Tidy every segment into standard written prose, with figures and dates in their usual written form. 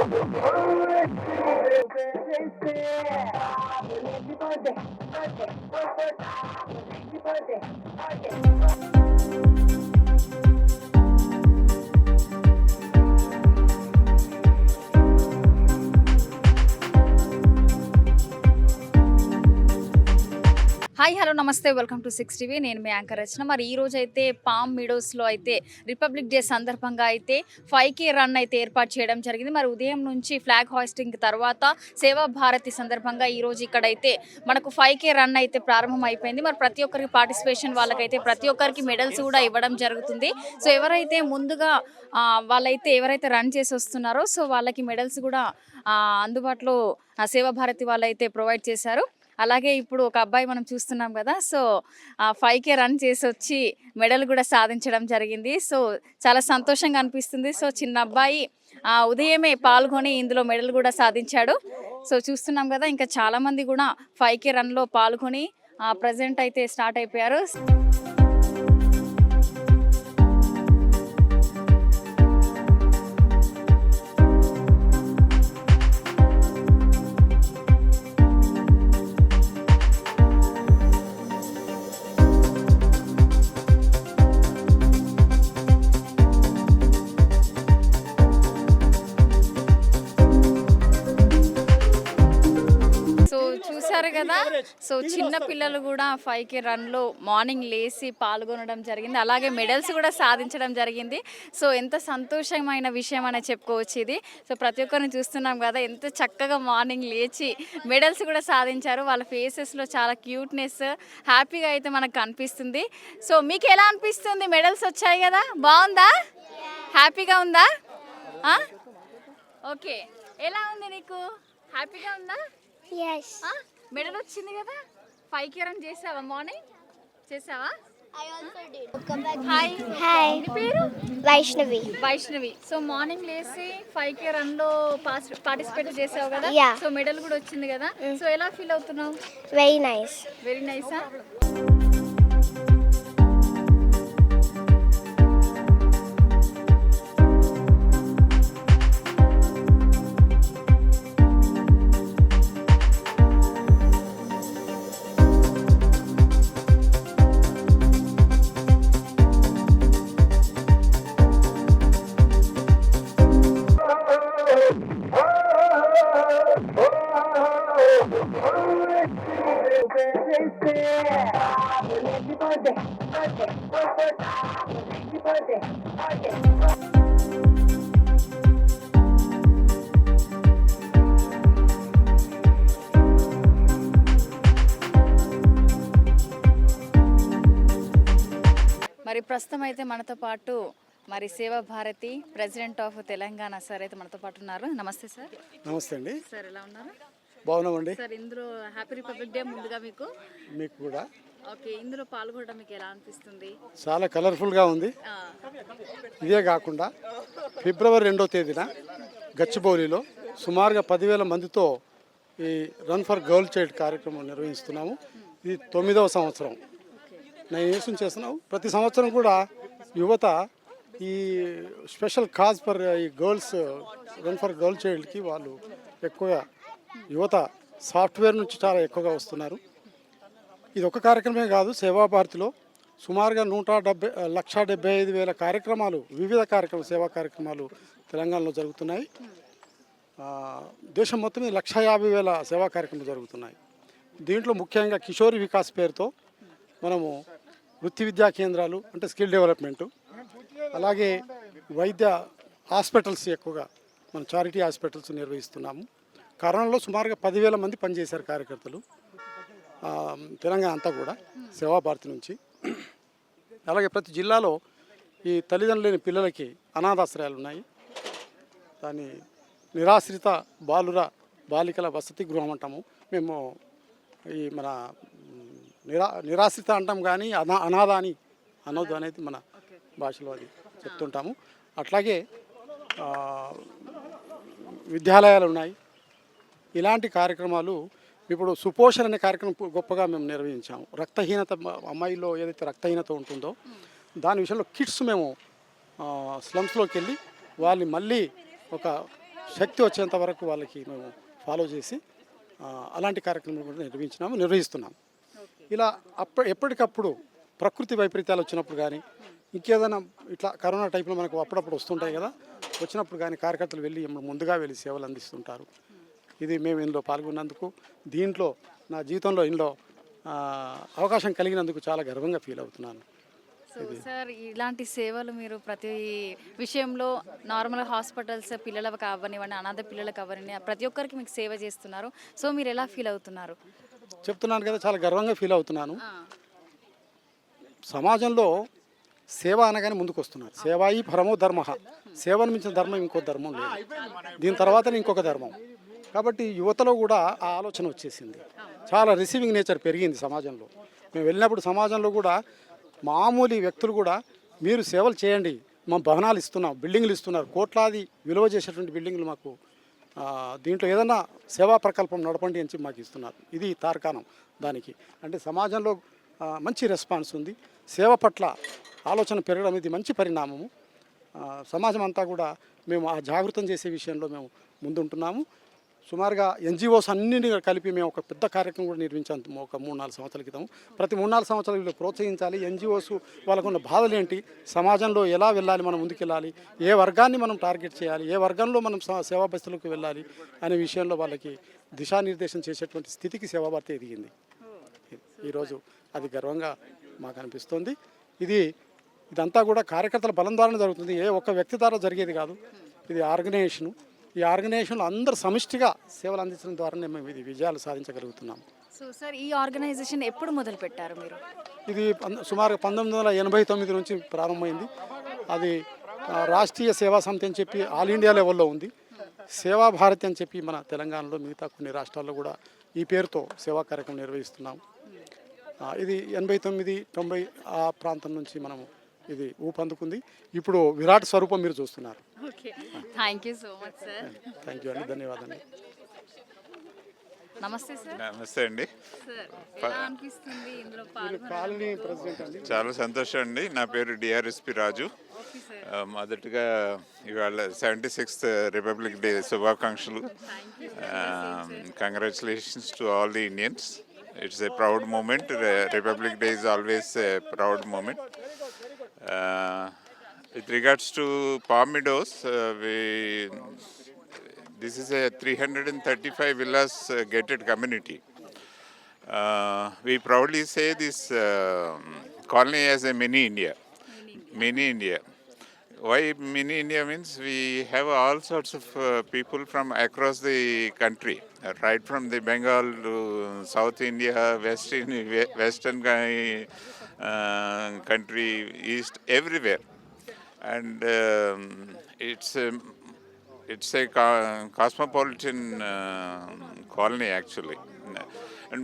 Hi hello నమస్తే welcome to 6 TV. నేను మీ anchor రచన. మరి ఈ రోజు అయితే పామ్ మీడోస్లో అయితే రిపబ్లిక్ డే సందర్భంగా అయితే 5K రన్ అయితే ఏర్పాటు చేయడం జరిగింది. మరి ఉదయం నుంచి ఫ్లాగ్ హాయిస్టింగ్ తర్వాత సేవా భారతి సందర్భంగా ఈ రోజు ఇక్కడైతే మనకు 5K రన్ అయితే ప్రారంభం అయిపోయింది. మరి ప్రతి ఒక్కరికి పార్టిసిపేషన్ వాళ్ళకైతే ప్రతి ఒక్కరికి మెడల్స్ కూడా ఇవ్వడం జరుగుతుంది. సో ఎవరైతే ముందుగా వాళ్ళైతే ఎవరైతే రన్ చేసి వస్తున్నారో సో వాళ్ళకి మెడల్స్ కూడా అందుబాటులో సేవా భారతి వాళ్ళైతే ప్రొవైడ్ చేశారు. అలాగే ఇప్పుడు ఒక అబ్బాయి మనం చూస్తున్నాం కదా, సో 5K రన్ చేసి వచ్చి మెడల్ కూడా సాధించడం జరిగింది. సో చాలా సంతోషంగా అనిపిస్తుంది. సో చిన్న అబ్బాయి ఉదయమే పాల్గొని ఇందులో మెడల్ కూడా సాధించాడు. సో చూస్తున్నాం కదా, ఇంకా చాలామంది కూడా 5K రన్లో పాల్గొని ప్రజెంట్ అయితే స్టార్ట్ అయిపోయారు. చూసారు కదా, సో చిన్న పిల్లలు కూడా 5K రన్లో మార్నింగ్ లేచి పాల్గొనడం జరిగింది. అలాగే మెడల్స్ కూడా సాధించడం జరిగింది. సో ఎంత సంతోషమైన విషయం అనే చెప్పుకోవచ్చు ఇది. సో ప్రతి ఒక్కరిని చూస్తున్నాం కదా, ఎంత చక్కగా మార్నింగ్ లేచి మెడల్స్ కూడా సాధించారు. వాళ్ళ ఫేసెస్లో చాలా క్యూట్నెస్, హ్యాపీగా అయితే మనకు కనిపిస్తుంది. సో మీకు ఎలా అనిపిస్తుంది? మెడల్స్ వచ్చాయి కదా, బాగుందా? హ్యాపీగా ఉందా? ఓకే, ఎలా ఉంది నీకు? హ్యాపీగా ఉందా? మెడల్ వచ్చింది కదా, 5K రన్ చేసావా? మార్నింగ్ చేసావా? హాయ్, పేరు వైష్ణవి. వైష్ణవి. సో మార్నింగ్ లేసి 5K రన్ లో పార్టిసిపేట్ చేసావు కదా, సో మెడల్ కూడా వచ్చింది కదా, సో ఎలా ఫీల్ అవుతున్నావు? Very nice. వెరీ నైసా? మరి ప్రస్తుతం అయితే మనతో పాటు మరి Seva Bharati president of Telangana sir అయితే మనతో పాటు ఉన్నారు. నమస్తే సార్. నమస్తే అండి. సార్ ఎలా ఉన్నారు? బాగున్నామండి సార్. ఇందులో హ్యాపీ రిపబ్లిక్ డే ముందుగా మీకు కూడా. ఓకే, ఇందులో పాల్గొనడం మీకు ఎలా అనిపిస్తుంది? చాలా కలర్ఫుల్గా ఉంది. ఇదే కాకుండా ఫిబ్రవరి 2వ తేదీన గచ్చిబౌలిలో సుమారుగా 10,000 మందితో ఈ రన్ ఫర్ గర్ల్ చైల్డ్ కార్యక్రమం నిర్వహిస్తున్నాము. ఇది 9వ సంవత్సరం. 9 years నుంచి చేస్తున్నాము. ప్రతి సంవత్సరం కూడా యువత ఈ స్పెషల్ కాజ్ ఫర్ ఈ గర్ల్స్ రన్ ఫర్ గర్ల్ చైల్డ్కి వాళ్ళు ఎక్కువగా యువత సాఫ్ట్వేర్ నుంచి చాలా ఎక్కువగా వస్తున్నారు. ఇది ఒక కార్యక్రమే కాదు, సేవా భారతిలో సుమారుగా 1,75,000 కార్యక్రమాలు, వివిధ కార్యక్రమాలు, సేవా కార్యక్రమాలు తెలంగాణలో జరుగుతున్నాయి. దేశం మొత్తం 1,50,000 సేవా కార్యక్రమాలు జరుగుతున్నాయి. దీంట్లో ముఖ్యంగా కిషోరి వికాస్ పేరుతో మనము వృత్తి విద్యా కేంద్రాలు అంటే స్కిల్ డెవలప్మెంటు, అలాగే వైద్య హాస్పిటల్స్ ఎక్కువగా మనం చారిటీ హాస్పిటల్స్ నిర్వహిస్తున్నాము. కరోనాలో సుమారుగా 10,000 మంది పనిచేశారు కార్యకర్తలు తెలంగాణ అంతా కూడా సేవా భారతి నుంచి. అలాగే ప్రతి జిల్లాలో ఈ తల్లిదండ్రులు లేని పిల్లలకి అనాథాశ్రయాలు ఉన్నాయి. దాన్ని నిరాశ్రిత బాలికల వసతి గృహం అంటాము మేము. ఈ మన నిరాశ్రిత అంటాం కానీ అనాథ అని అనొద్దు అనేది మన భాషలో అది చెప్తుంటాము. అట్లాగే విద్యాలయాలు ఉన్నాయి. ఇలాంటి కార్యక్రమాలు ఇప్పుడు సుపోషణ అనే కార్యక్రమం గొప్పగా మేము నిర్వహించాము. రక్తహీనత, అమ్మాయిలో ఏదైతే రక్తహీనత ఉంటుందో దాని విషయంలో కిట్స్ మేము స్లమ్స్లోకి వెళ్ళి వాళ్ళు మళ్ళీ ఒక శక్తి వచ్చేంత వరకు వాళ్ళకి మేము ఫాలో చేసి అలాంటి కార్యక్రమాలు కూడా నిర్వహిస్తున్నాము. ఇలా ఎప్పటికప్పుడు ప్రకృతి వైపరీత్యాలు వచ్చినప్పుడు కానీ ఇంకేదైనా ఇట్లా కరోనా టైప్లో మనకు అప్పుడప్పుడు వస్తుంటాయి కదా, వచ్చినప్పుడు కానీ కార్యకర్తలు వెళ్ళి ముందుగా వెళ్ళి సేవలు అందిస్తుంటారు. ఇది మేము ఇందులో పాల్గొన్నందుకు, దీంట్లో నా జీవితంలో ఇందులో అవకాశం కలిగినందుకు చాలా గర్వంగా ఫీల్ అవుతున్నాను. సో సార్, ఇలాంటి సేవలు మీరు ప్రతి విషయంలో నార్మల్ హాస్పిటల్స్ పిల్లలకు కావనివ్వండి, అనాథ పిల్లలకు కావని ప్రతి ఒక్కరికి మీకు సేవ చేస్తున్నారు. సో మీరు ఎలా ఫీల్ అవుతున్నారు? చెప్తున్నాను కదా, చాలా గర్వంగా ఫీల్ అవుతున్నాను. సమాజంలో సేవ అనగానే ముందుకు వస్తున్నారు. సేవాయి పరమో ధర్మ, సేవను మించిన ధర్మం ఇంకో ధర్మం లేదు, దీని తర్వాతనే ఇంకొక ధర్మం. కాబట్టి యువతలో కూడా ఆ ఆలోచన వచ్చేసింది. చాలా రిసీవింగ్ నేచర్ పెరిగింది సమాజంలో. మేము వెళ్ళినప్పుడు సమాజంలో కూడా మామూలు వ్యక్తులు కూడా మీరు సేవలు చేయండి, మా భవనాలు ఇస్తున్నాం, బిల్డింగ్లు ఇస్తున్నారు, కోట్లాది విలువ చేసేటువంటి బిల్డింగ్లు మాకు, దీంట్లో ఏదైనా సేవా ప్రకల్పం నడపండి అని చెప్పి మాకు ఇస్తున్నారు. ఇది తార్కాణం దానికి. అంటే సమాజంలో మంచి రెస్పాన్స్ ఉంది. సేవ పట్ల ఆలోచన పెరగడం ఇది మంచి పరిణామము. సమాజం అంతా కూడా మేము ఆ జాగృతం చేసే విషయంలో మేము ముందుంటున్నాము. సుమారుగా ఎన్జిఓస్ అన్నింటినీ కలిపి మేము ఒక పెద్ద కార్యక్రమం కూడా నిర్వహించాము ఒక 3-4 సంవత్సరాల క్రితం. ప్రతి 3-4 సంవత్సరాలు వీళ్ళు ప్రోత్సహించాలి. ఎన్జిఓస్ వాళ్ళకున్న బాధలు ఏంటి, సమాజంలో ఎలా వెళ్ళాలి, మనం ముందుకెళ్ళాలి, ఏ వర్గాన్ని మనం టార్గెట్ చేయాలి, ఏ వర్గంలో మనం సేవా బస్తులకు వెళ్ళాలి అనే విషయంలో వాళ్ళకి దిశానిర్దేశం చేసేటువంటి స్థితికి సేవాభారతి ఎదిగింది. ఈరోజు అది గర్వంగా మాకు అనిపిస్తుంది. ఇదంతా కూడా కార్యకర్తల బలం ద్వారానే జరుగుతుంది, ఏ ఒక్క వ్యక్తి ద్వారా జరిగేది కాదు. ఇది ఆర్గనైజేషను. ఈ ఆర్గనైజేషన్లో అందరూ సమిష్టిగా సేవలు అందించడం ద్వారానే మేము ఇది విజయాలు సాధించగలుగుతున్నాం. సో సార్, ఈ ఆర్గనైజేషన్ ఎప్పుడు మొదలు పెట్టారు మీరు? ఇది సుమారు 1989 నుంచి ప్రారంభమైంది. అది రాష్ట్రీయ సేవా సమితి అని చెప్పి ఆల్ ఇండియా లెవెల్లో ఉంది. సేవా భారతి అని చెప్పి మన తెలంగాణలో మిగతా కొన్ని రాష్ట్రాల్లో కూడా ఈ పేరుతో సేవా కార్యక్రమం నిర్వహిస్తున్నాం. ఇది 89-90 ఆ ప్రాంతం నుంచి మనము ఇది ఊపందుకుంది. ఇప్పుడు విరాట్ స్వరూపం మీరు చూస్తున్నారు. Okay, thank you so much sir. Thank you అండి, ధన్యవాదాలు. నమస్తే సార్. నమస్తే అండి. సార్, ఎలా అనిపిస్తుంది ఇందులో కాలనీ ప్రెసిడెంట్ అండి. చాలా సంతోషం అండి. నా పేరు డిఆర్ఎస్పి రాజు. మొదటగా ఇవాళ 76th రిపబ్లిక్ డే శుభాకాంక్షలు. Congratulations to all the Indians. It's a proud moment. Republic Day is always a proud moment. With regards to Palm Meadows, this is a 335 villas gated community. We proudly say this colony as a mini India. Mini India. Why mini India means we have all sorts of people from across the country, right from the Bengal to South India, Western country, East, everywhere. And it's a cosmopolitan colony actually.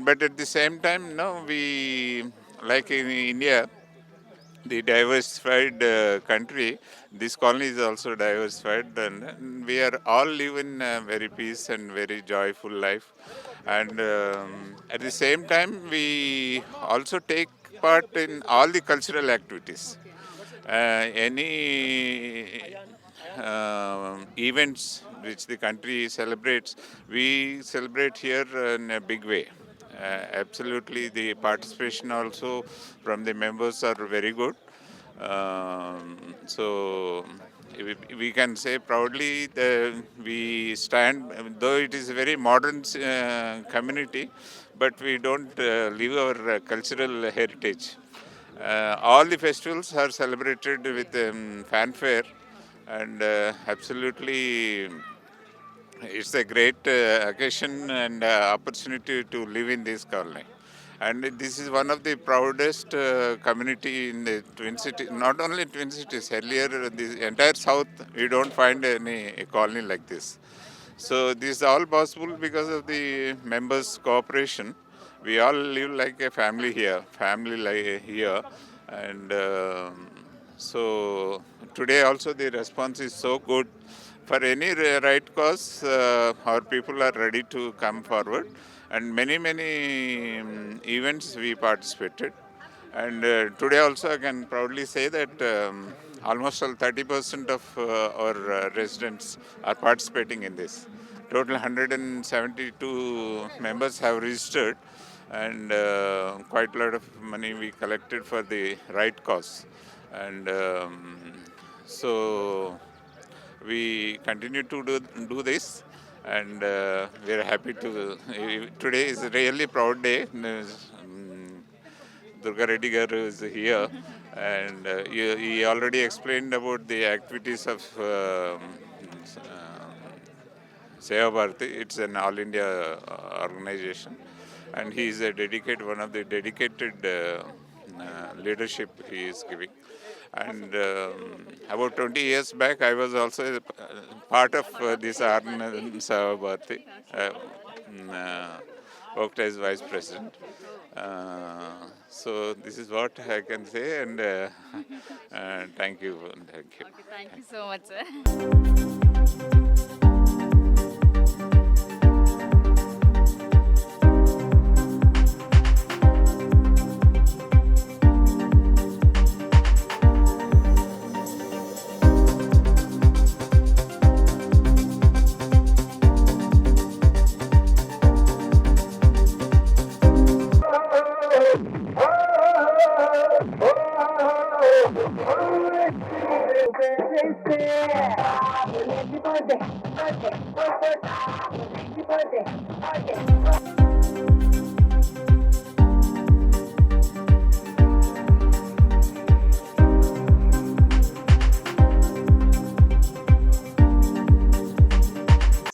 But at the same time, we, like in India, the diversified country, this colony is also diversified, and we are all live in very peace and very joyful life. And at the same time, we also take part in all the cultural activities. Any events which the country celebrates, we celebrate here in a big way. Absolutely, the participation also from the members are very good. So we can say proudly that we stand, though it is a very modern community, but we don't leave our cultural heritage. All the festivals are celebrated with fanfare, and absolutely it's a great occasion and opportunity to live in this colony. And this is one of the proudest community in the Twin Cities, not only Twin Cities, earlier the entire South, we don't find any colony like this. So this is all possible because of the members' cooperation. We all live like a family here, and so today also the response is so good. For any right cause, our people are ready to come forward, and many events we participated. And today also I can proudly say that almost all 30% of our residents are participating in this. Total 172 members have registered, and quite a lot of money we collected for the right cause. And so we continue to do this, and we are happy to. Today is a really proud day. Durga Reddy garu is here, and he already explained about the activities of Seva Bharati. It's an all India organization, and he is a one of the dedicated leadership he is giving. And about 20 years back, I was also a part of this organization, Seva Bharati. Worked as vice president. So this is what I can say, and thank you. Thank you. Okay, thank you so much, sir.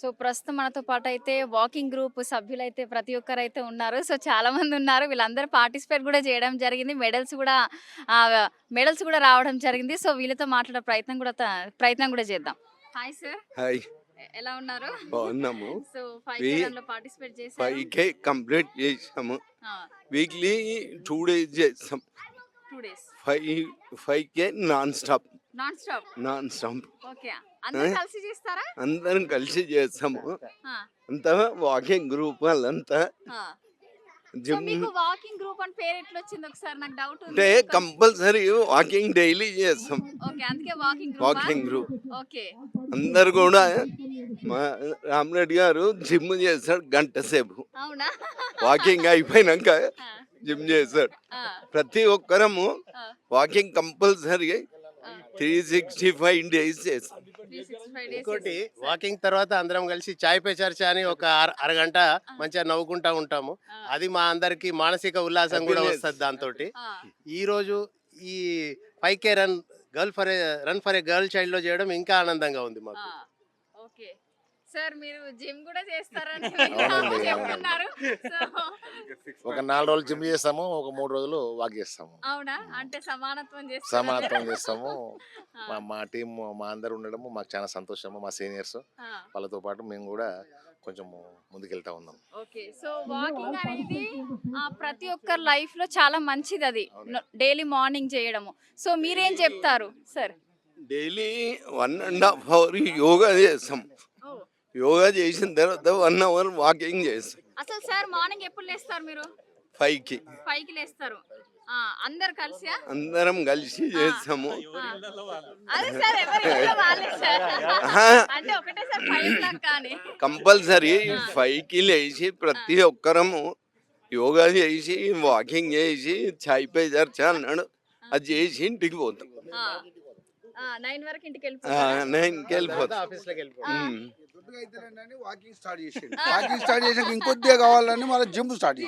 So ప్రస్తుతం మనతో పాటు అయితే walking group సభ్యులైతే ప్రతి ఒక్కరైతే ఉన్నారు. So చాలా మంది ఉన్నారు. వీళ్ళందరూ పార్టిసిపేట్ కూడా చేయడం జరిగింది. మెడల్స్ కూడా రావడం జరిగింది. సో వీళ్ళతో మాట్లాడే ప్రయత్నం కూడా చేద్దాం. హాయ్ సార్, హాయ్, ఎలా ఉన్నారు? బాగున్నాము. సో 5K రన్ లో పార్టిసిపేట్ చేశారు. 5K కంప్లీట్ చేసాము. వీక్లీ 2 days చేస్తాం. 2 days 5K non stop. Non stop. Okay, అందరూ కలిసి చేస్తారా? అందరం కలిసి చేస్తాము. ఆ, అంతా వాకింగ్ గ్రూప్ వాళ్ళంతా ఆ. సో జిమ్ మీకు వాకింగ్ గ్రూప్ అని పేరు ఎట్లా వచ్చింది? ఒకసారి నాకు డౌట్ ఉంది. అంటే కంపల్సరీ వాకింగ్ డైలీ చేస్తాం. ఓకే, అందుకే వాకింగ్ వాకింగ్ గ్రూప్ ఓకే. అందరు కూడా మా రామరెడ్డి గారు జిమ్ చేస్తాడు గంట సేపు. అవునా? వాకింగ్ అయిపోయినాక ఆ, జిమ్ చేస్తాడు. ఆ, ప్రతి ఒక్కరము ఆ, వాకింగ్ కంపల్సరీ ఆ. 365 days చేస్తాం. 365 days ఇంకోటి వాకింగ్ తర్వాత అందరం కలిసి చాయ్ పే చర్చ అని ఒక అరగంట మంచిగా నవ్వుకుంటా ఉంటాము. అది మా అందరికి మానసిక ఉల్లాసం కూడా Happiness. వస్తుంది దాంతో. ఆ, ఈ రోజు ఈ 5K run for a girl child లో చేయడం ఇంకా ఆనందంగా ఉంది ఆ. మాకు. ఓకే సార్, మీరు జిమ్ కూడా చేస్తారని అవునండి, చెప్తున్నారు. సో ఒక 4 రోజులు జిమ్ చేస్తాము, ఒక 3 రోజులు వాక్ చేస్తాము. అవునా? అంటే సమానత్వం చేస్తారు. సమానత్వం చేస్తాము. మా టీం మా అందరు ఉండడము మాకు చాలా సంతోషము. మా సీనియర్స్ వాళ్ళతో పాటు మేము కూడా కొంచెం ముందుకెళ్తా ఉన్నాం. ఓకే, సో వాకింగ్ అనేది ప్రతి ఒక్కరి లైఫ్ లో చాలా మంచిది. అది డైలీ మార్నింగ్ చేయడము. సో మీరేం చెప్తారు సార్? డైలీ 1.5 hours యోగా చేస్తాం. యోగా చేసిన తర్వాత 1 hour వాకింగ్ చేస్తాం. అసలు సార్ మార్నింగ్ ఎప్పుడు లేస్తారు మీరు? 5కి 5కి లేస్తారు. అందరు కలిసి అందరం కలిసి చేస్తాము. అదే సార్, ఎవరి ఇంట్లో వాళ్ళే సార్. అంటే ఒకటేసారి 5 దాకా కానీ కంపల్సరీ 5కి లేచి ప్రతి ఒక్కరము యోగా చేసి వాకింగ్ చేసి చాయ్ పే చర్చ అన్నాడు అది చేసి ఇంటికి పోతాం. 9 వరకు ఇంటికి వెళ్ళిపోతారు. 9కి వెళ్ళిపోతాం. ఆఫీస్లోకి వెళ్ళిపోతాం. వాకింగ్ స్టార్ట్ చేసాక ఇంకొద్దిగా కావాలని మళ్ళీ జిమ్ స్టార్ట్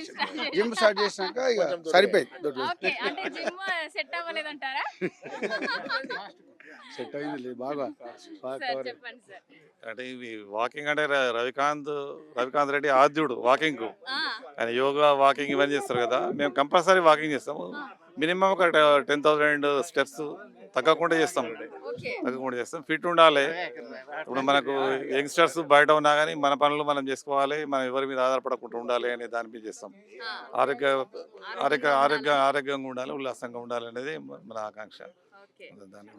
చేసినాక ఇక సరిపోయింది. ఓకే, అంటే జిమ్ సెట్ అవ్వలేదంటారా? సెట్ అయింది బాగా. సార్ చెప్పండి సార్. అంటే ఇవి వాకింగ్ అంటే రవికాంత్ రెడ్డి ఆద్యుడు వాకింగ్. ఆ, ఆయన యోగా వాకింగ్ ఇవన్నీ చేస్తారు కదా. మేము కంపల్సరీ వాకింగ్ చేస్తాము. మినిమం ఒక 10,000 స్టెప్స్ తగ్గకుండా చేస్తాం. ఫిట్ ఉండాలి. ఇప్పుడు మనకు యంగ్స్టర్స్ బయట ఉన్నా కానీ మన పనులు మనం చేసుకోవాలి, మనం ఎవరి మీద ఆధారపడకుండా ఉండాలి అనే దాని మీద చేస్తాం. ఆరోగ్యంగా ఉండాలి, ఉల్లాసంగా ఉండాలి అనేది మన ఆకాంక్ష.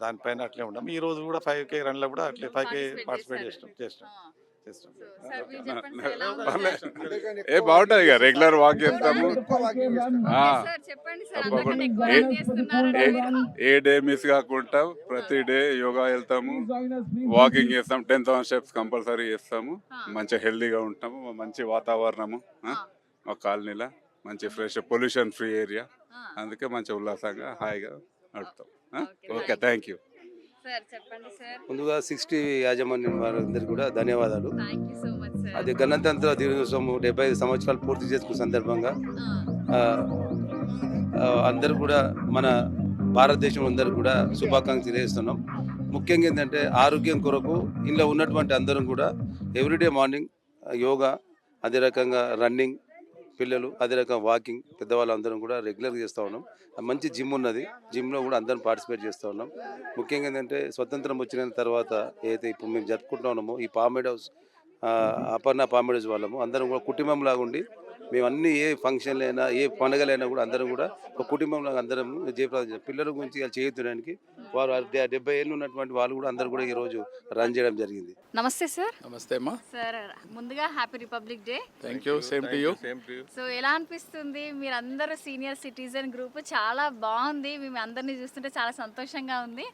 దానిపైన అట్లే ఉంటాం. ఈ రోజు కూడా 5K రన్లో కూడా అట్లే 5K పార్టిసిపేట్ చేస్తాం. చేస్తాం. సార్ మీరు చెప్పండి సార్, ఎలా ఉంది సార్? ఏ బాగుంటుంది ఇక రెగ్యులర్ వాక్ చేస్తాము. ఆ, సార్ చెప్పండి సార్, అంతకంటే ఎక్కువ రన్ చేస్తున్నారు ఏ డే మిస్ కాకుండా ప్రతి డే యోగా వెళ్తాము, వాకింగ్ చేస్తాం, 10,000 స్టెప్స్ కంపల్సరీ చేస్తాము. మంచిగా హెల్దీగా ఉంటాము, మంచి వాతావరణము మా కాలనీలో, మంచి ఫ్రెష్ పొల్యూషన్ ఫ్రీ ఏరియా, అందుకే మంచి ఉల్లాసంగా హాయిగా నడుపుతాం. Okay, thank you. సార్ చెప్పండి సార్. ముందుగా 60 యాజమాన్యం వారందరికీ కూడా ధన్యవాదాలు. Thank you so much sir. అది గణతంత్ర దినోత్సవం 75 సంవత్సరాలు పూర్తి చేసుకున్న సందర్భంగా అందరూ కూడా మన భారతదేశం అందరూ కూడా శుభాకాంక్షలు తెలియజేస్తున్నాం. ముఖ్యంగా ఏంటంటే ఆరోగ్యం కొరకు ఇంట్లో ఉన్నటువంటి అందరం కూడా ఎవ్రీడే మార్నింగ్ యోగా, అదే రకంగా రన్నింగ్, పిల్లలు అదే రకంగా వాకింగ్, పెద్దవాళ్ళు అందరం కూడా రెగ్యులర్గా చేస్తూ ఉన్నాం. మంచి జిమ్ ఉన్నది, జిమ్లో కూడా అందరం పార్టిసిపేట్ చేస్తూ ఉన్నాం. ముఖ్యంగా ఏంటంటే స్వతంత్రం వచ్చిన తర్వాత ఏదైతే ఇప్పుడు మేము జరుపుకుంటూ ఉన్నామో ఈ పామెడ్ హౌస్, అపర్ణ పామెడ్ హౌస్ వాళ్ళము అందరం కూడా కుటుంబంలాగా ఉండి మేము అన్ని ఏ ఫంక్షన్లైనా ఏ పండుగలైనా కూడా అందరం కూడా ఒక కుటుంబంలాగా అందరం జయప్రదం పిల్లల గురించి చేయుతడానికి వారు 70 ఏళ్ళు ఉన్నటువంటి వాళ్ళు కూడా అందరూ కూడా ఈరోజు రన్ చేయడం జరిగింది. నమస్తే సార్. నమస్తే అమ్మా. సార్ ముందుగా happy republic day. Thank you. Same to you. So ఎలా అనిపిస్తుంది? మీరందరూ సీనియర్ సిటిజన్ గ్రూప్ చాలా బాగుంది, మేము అందరినీ చూస్తుంటే చాలా సంతోషంగా ఉంది.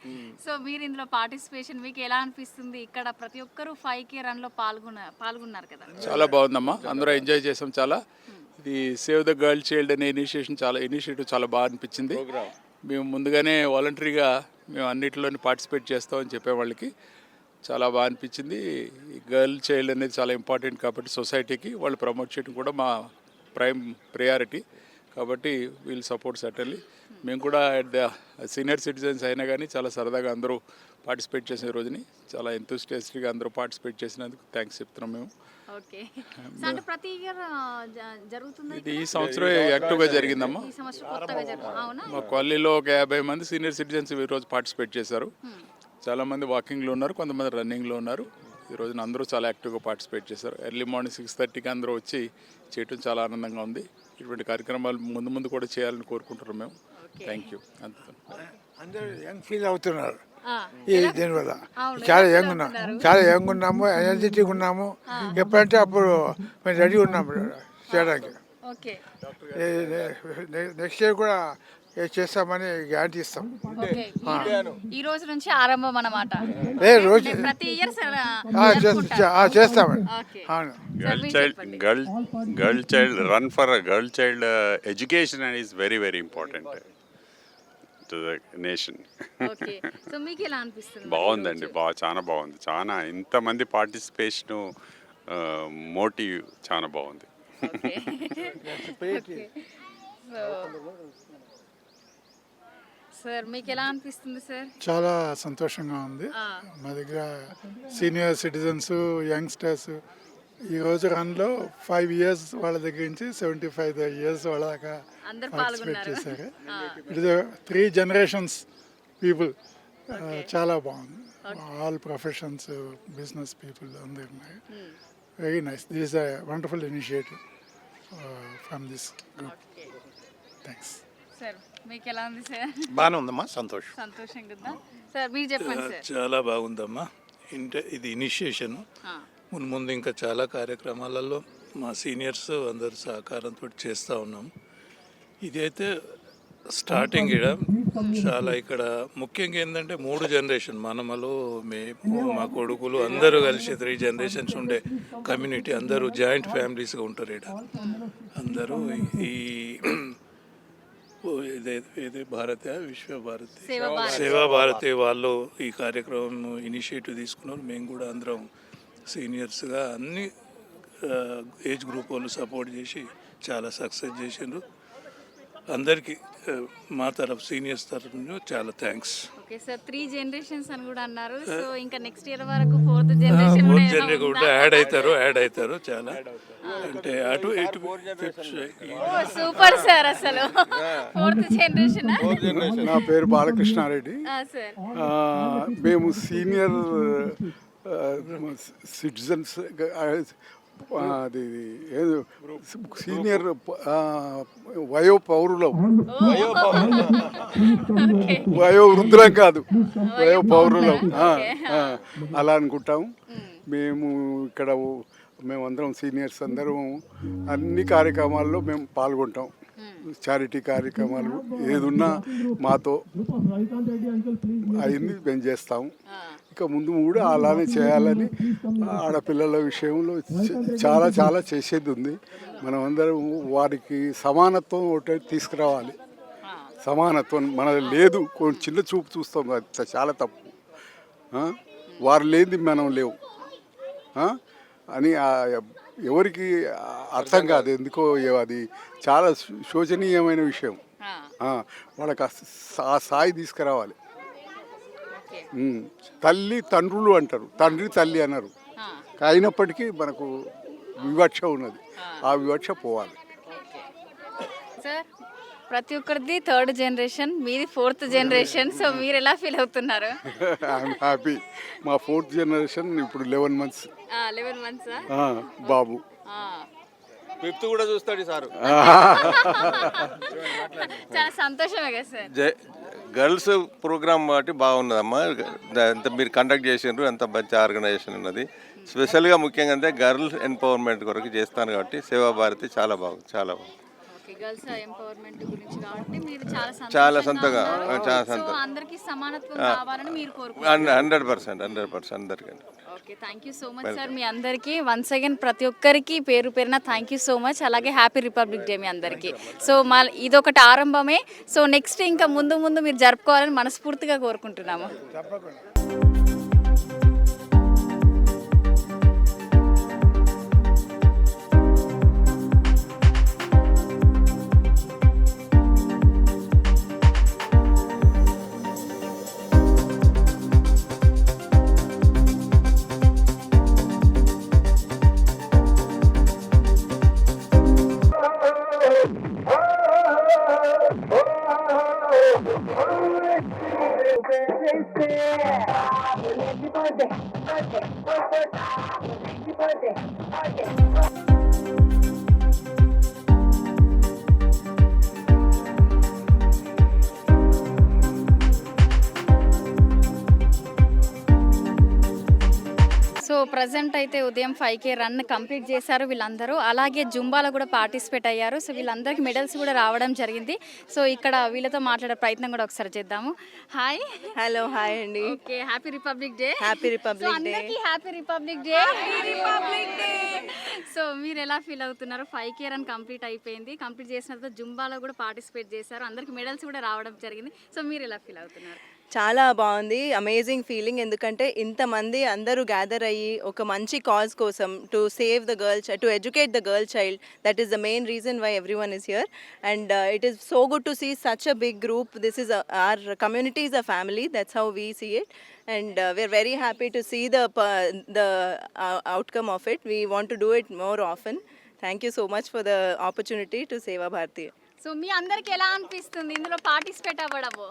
సో మీరు ఇందులో పార్టిసిపేషన్ మీకు ఎలా అనిపిస్తుంది? ఇక్కడ ప్రతి ఒక్కరూ 5K రన్లో పాల్గొన్నారు కదా. చాలా బాగుందమ్మా, అందరూ ఎంజాయ్ చేసాం చాలా. ఇది సేవ్ ద గర్ల్ చైల్డ్ అనే ఇనిషియేటివ్ చాలా బాగా అనిపించింది. మేము ముందుగానే వాలంటరీగా మేము అన్నిటిలోని పార్టిసిపేట్ చేస్తామని చెప్పే వాళ్ళకి చాలా బాగా అనిపించింది. ఈ గర్ల్ చైల్డ్ అనేది చాలా ఇంపార్టెంట్ కాబట్టి సొసైటీకి వాళ్ళు ప్రమోట్ చేయడం కూడా మా ప్రైమ్ ప్రయారిటీ కాబట్టి వీల్ సపోర్ట్ సర్టన్లీ. మేము కూడా సీనియర్ సిటిజన్స్ అయినా కానీ చాలా సరదాగా అందరూ పార్టిసిపేట్ చేసిన రోజుని చాలా ఎంతూసియాస్టిక్గా అందరూ పార్టిసిపేట్ చేసినందుకు థ్యాంక్స్ చెప్తున్నాం మేము. ఓకే, అంటే ప్రతి ఇయర్ జరుగుతుంది. ఇది ఈ సంవత్సరం యాక్టివ్గా జరిగిందమ్మా. ఈ సంవత్సరం కొత్తగా జరుగుతుంది. అవునా? మా కాలనీలో ఒక 50 మంది సీనియర్ సిటిజన్స్ ఈరోజు పార్టిసిపేట్ చేశారు. చాలామంది వాకింగ్లో ఉన్నారు, కొంతమంది రన్నింగ్లో ఉన్నారు. ఈ రోజున అందరూ చాలా యాక్టివ్గా పార్టిసిపేట్ చేశారు. ఎర్లీ మార్నింగ్ 6:30కి అందరూ వచ్చి చేయటం చాలా ఆనందంగా ఉంది. ఇటువంటి కార్యక్రమాలు ముందు కూడా చేయాలని కోరుకుంటున్నాం మేము. Thank you. అందరూ యంగ్ ఫీల్ అవుతున్నారు ఈ దీనివల్ల. చాలా యంగ్ ఉన్నాము, ఎనర్జెటిక్ ఉన్నాము. ఎప్పుడంటే అప్పుడు మేము రెడీ ఉన్నాము చేయడానికి. ఓకే, నెక్స్ట్ ఇయర్ కూడా చేస్తామని గ్యారంటీ ఇస్తాం. ఈ రోజు నుంచి ఆరంభం అన్నమాట. రోజు ప్రతి ఇయర్ చేస్తామండి. అవును. Girl child run for a girl child education is very important to the nation. Okay, so మీకు ఎలా అనిపిస్తుంది? బాగుందండి, చాలా బాగుంది. చాలా ఇంతమంది పార్టిసిపేషన్ మోటివ్ చాలా బాగుంది. సార్ మీకు ఎలా అనిపిస్తుంది సార్? చాలా సంతోషంగా ఉంది. మా దగ్గర సీనియర్ సిటిజన్స్, యంగ్స్టర్స్ ఈరోజు రన్లో 5 years వాళ్ళ దగ్గర నుంచి 75 years వాళ్ళ దాకా పార్టిసిపేట్ చేశారు. It is 3 generations people. చాలా బాగుంది. ఆల్ ప్రొఫెషన్స్, బిజినెస్ పీపుల్ అందరు ఉన్నారు. Very nice. This is a wonderful initiative from this group. Thanks. Sir మీకు ఎలా ఉంది సార్? బాగానే ఉందమ్మా, సంతోషంగా ఉందా సార్? మీరు చెప్పండి సార్. చాలా బాగుందమ్మా. ఇది ఇనిషియేషన్. ముందు ఇంకా చాలా కార్యక్రమాలలో మా సీనియర్స్ అందరు సహకారంతో చేస్తూ ఉన్నాం. ఇదైతే స్టార్టింగ్ చాలా ఇక్కడ ముఖ్యంగా ఏంటంటే 3 జనరేషన్ మనమలు, మేము, మా కొడుకులు అందరూ కలిసి 3 generations ఉండే కమ్యూనిటీ. అందరూ జాయింట్ ఫ్యామిలీస్గా ఉంటారు ఇక్కడ అందరూ. ఈ ఇదే భారతీయ విశ్వభారతి సేవా భారతి వాళ్ళు ఈ కార్యక్రమం ఇనిషియేటివ్ తీసుకున్నారు. మేము కూడా అందరం సీనియర్స్గా అన్ని ఏజ్ గ్రూప్ వాళ్ళు సపోర్ట్ చేసి చాలా సక్సెస్ చేసిండ్రు. అందరికీ మా తరఫు సీనియర్స్ తరఫు చాలా థ్యాంక్స్. ఓకే సార్, 3 generations అని కూడా అన్నారు. సో ఇంకా నెక్స్ట్ ఇయర్ వరకు 4th generation కూడా యాడ్ అవుతారు చాలా. అంటే అటు ఇటు సూపర్ సార్. అసలు 4th generation. నా పేరు బాలకృష్ణారెడ్డి. మేము సీనియర్ సిటిజన్స్, అది ఏదో సీనియర్ వయో పౌరులం, వయో వృద్ధులం కాదు, వయో పౌరులం అలా అనుకుంటాము. మేము ఇక్కడ మేమందరం సీనియర్స్ అందరం అన్ని కార్యక్రమాల్లో మేము పాల్గొంటాం. చారిటీ కార్యక్రమాలు ఏదున్నా మాతో అయింది మేము చేస్తాము. ఇక ముందు కూడా అలానే చేయాలని ఆడపిల్లల విషయంలో చాలా చాలా చేసేది ఉంది. మనం అందరం వారికి సమానత్వం ఒకటి తీసుకురావాలి. సమానత్వం మనది లేదు, చిన్న చూపు చూస్తాం, అది చాలా తప్పు. వారు లేనిది మనం లేవు అని ఎవరికి అర్థం కాదు. ఎందుకో అది చాలా శోచనీయమైన విషయం. వాళ్ళకి ఆ స్థాయి తీసుకురావాలి. తల్లి తండ్రులు అంటారు, తండ్రి తల్లి అన్నారు. అయినప్పటికీ మనకు వివక్ష ఉన్నది, ఆ వివక్ష పోవాలి. సార్, ప్రతి ఒక్కరిది 3rd జనరేషన్, మీది 4th జనరేషన్. సో మీరు ఎలా ఫీల్ అవుతున్నారు? I'm happy. మా 4th జనరేషన్ ఇప్పుడు 11 months 11 months బాబు. 5th కూడా చూస్తాడు సార్. చాలా సంతోషమే కదా సార్. గర్ల్స్ ప్రోగ్రామ్ బట్టి బాగున్నదమ్మా. ఎంత మీరు కండక్ట్ చేసిండ్రు, ఎంత మంచి ఆర్గనైజేషన్ ఉన్నది. స్పెషల్గా ముఖ్యంగా అంటే గర్ల్స్ ఎంపవర్మెంట్ కొరకు చేస్తాను కాబట్టి సేవా భారతి చాలా బాగుంది, చాలా బాగుంది. గర్ల్స్ ఎంపవర్మెంట్ గురించి కాబట్టి మీరు చాలా సంతోషంగా అందరికీ సమానత్వం కావాలని మీరు కోరుకుంటున్నారు. 100% అందరికీ. Okay, thank you so much sir. మీ అందరికీ వన్స్ అగైన్ ప్రతి ఒక్కరికి పేరు పేరున థ్యాంక్ యూ సో మచ్. అలాగే హ్యాపీ రిపబ్లిక్ డే మీ అందరికీ. సో ఇదొకటి ఆరంభమే. సో నెక్స్ట్ ఇంకా ముందు ముందు మీరు జరుపుకోవాలని మనస్ఫూర్తిగా కోరుకుంటున్నాము. సో ప్రజెంట్ అయితే ఉదయం 5K రన్ కంప్లీట్ చేశారు వీళ్ళందరూ. అలాగే జుంబాలో కూడా పార్టిసిపేట్ అయ్యారు. సో వీళ్ళందరికీ మెడల్స్ కూడా రావడం జరిగింది. సో ఇక్కడ వీళ్ళతో మాట్లాడే ప్రయత్నం కూడా ఒకసారి చేద్దాము. హాయ్. హలో, హాయ్ అండి. Okay, happy republic day. Happy republic day. అందరికీ హ్యాపీ రిపబ్లిక్ డే. సో మీరు ఎలా ఫీల్ అవుతున్నారు? 5K రన్ కంప్లీట్ అయిపోయింది. కంప్లీట్ చేసిన తర్వాత జుంబాలో కూడా పార్టిసిపేట్ చేశారు. అందరికి మెడల్స్ కూడా రావడం జరిగింది. సో మీరు ఎలా ఫీల్ అవుతున్నారు? చాలా బాగుంది, అమేజింగ్ ఫీలింగ్. ఎందుకంటే ఇంతమంది అందరూ గ్యాదర్ అయ్యి ఒక మంచి కాజ్ కోసం to save the girl child, to educate the girl child, that is the main reason why everyone is here. And it is so good to see such a big group. This is our community is a family. That's how we see it. And we're very happy to see the outcome of it. We want to do it more often. Thank you so much for the opportunity to Seva Bharati. So మీ అందరికి ఎలా అనిపిస్తుంది ఇందులో participate అవ్వడము?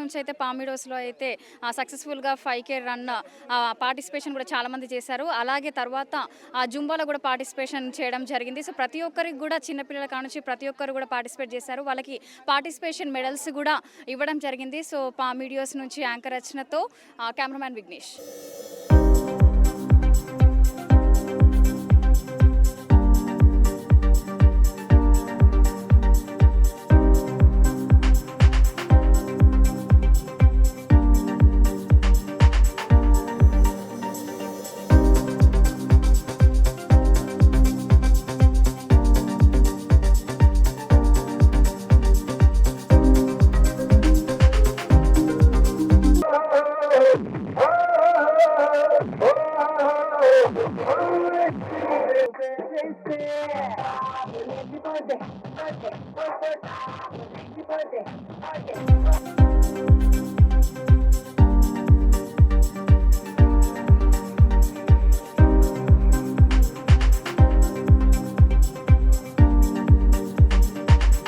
నుంచి అయితే పామిడోస్లో అయితే సక్సెస్ఫుల్గా 5K రన్ పార్టిసిపేషన్ కూడా చాలామంది చేశారు. అలాగే తర్వాత జుంబాలో కూడా పార్టిసిపేషన్ చేయడం జరిగింది. సో ప్రతి ఒక్కరికి కూడా చిన్నపిల్లల కానుంచి ప్రతి ఒక్కరు కూడా పార్టిసిపేట్ చేశారు. వాళ్ళకి పార్టిసిపేషన్ మెడల్స్ కూడా ఇవ్వడం జరిగింది. సో పామిడియోస్ నుంచి యాంకర్ రచనతో కెమెరామ్యాన్ విఘ్నేష్. Happy birthday.